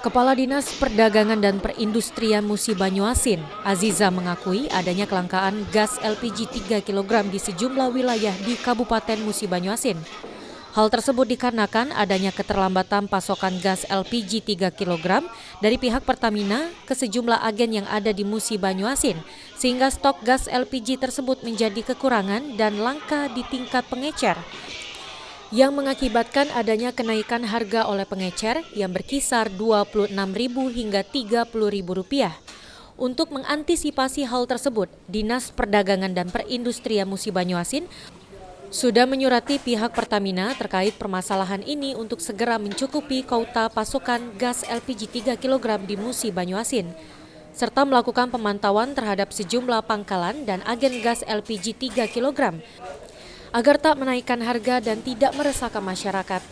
Kepala Dinas Perdagangan dan Perindustrian Musi Banyuasin, Aziza mengakui adanya kelangkaan gas LPG 3 kg di sejumlah wilayah di Kabupaten Musi Banyuasin. Hal tersebut dikarenakan adanya keterlambatan pasokan gas LPG 3 kg dari pihak Pertamina ke sejumlah agen yang ada di Musi Banyuasin, sehingga stok gas LPG tersebut menjadi kekurangan dan langka di tingkat pengecer, yang mengakibatkan adanya kenaikan harga oleh pengecer yang berkisar Rp26.000 hingga Rp30.000. Untuk mengantisipasi hal tersebut, Dinas Perdagangan dan Perindustrian Musi Banyuasin sudah menyurati pihak Pertamina terkait permasalahan ini untuk segera mencukupi kuota pasokan gas LPG 3 kg di Musi Banyuasin, serta melakukan pemantauan terhadap sejumlah pangkalan dan agen gas LPG 3 kg agar tak menaikkan harga dan tidak meresahkan masyarakat.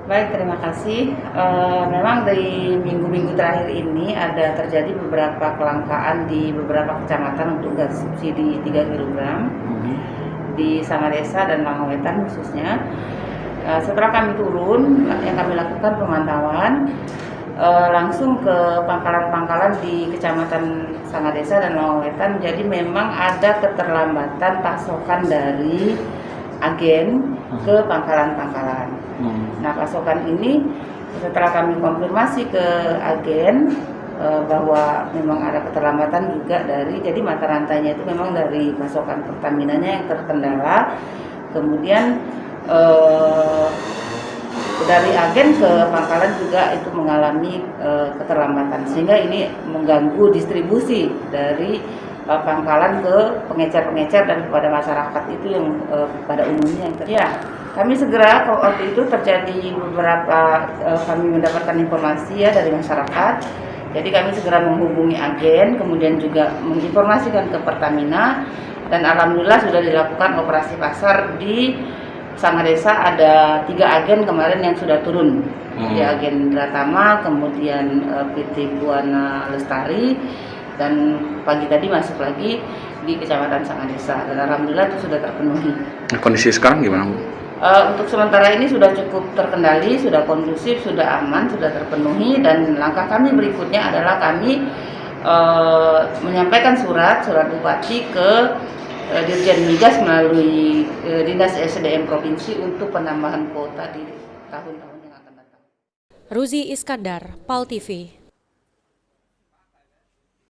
Baik, terima kasih. Memang dari minggu-minggu terakhir ini ada terjadi beberapa kelangkaan di beberapa kecamatan untuk gas subsidi 3 kg di Sangadesa dan Langowetan khususnya. Setelah kami turun, yang kami lakukan pemantauan langsung ke pangkalan-pangkalan di Kecamatan Sangadesa dan Langowetan. Jadi memang ada keterlambatan pasokan dari agen ke pangkalan-pangkalan. Nah, pasokan ini setelah kami konfirmasi ke agen bahwa memang ada keterlambatan juga jadi mata rantainya itu memang dari pasokan Pertaminanya yang terkendala, kemudian dari agen ke pangkalan juga itu mengalami keterlambatan, sehingga ini mengganggu distribusi dari pangkalan ke pengecer-pengecer dan kepada masyarakat itu yang pada umumnya yang kami segera waktu itu terjadi beberapa kami mendapatkan informasi dari masyarakat. Jadi kami segera menghubungi agen, kemudian juga menginformasikan ke Pertamina, dan alhamdulillah sudah dilakukan operasi pasar di Sangadesa. Ada 3 agen kemarin yang sudah turun, di agen Dratama, kemudian PT Buana Lestari, dan pagi tadi masuk lagi di Kecamatan Sangadesa, dan alhamdulillah itu sudah terpenuhi. Kondisi sekarang gimana, Bu? Untuk sementara ini sudah cukup terkendali, sudah kondusif, sudah aman, sudah terpenuhi, dan langkah kami berikutnya adalah kami menyampaikan surat bupati ke Dirjen Migas melalui Dinas SDM Provinsi untuk penambahan kuota di tahun-tahun yang akan datang. Ruzi Iskandar, PAL TV.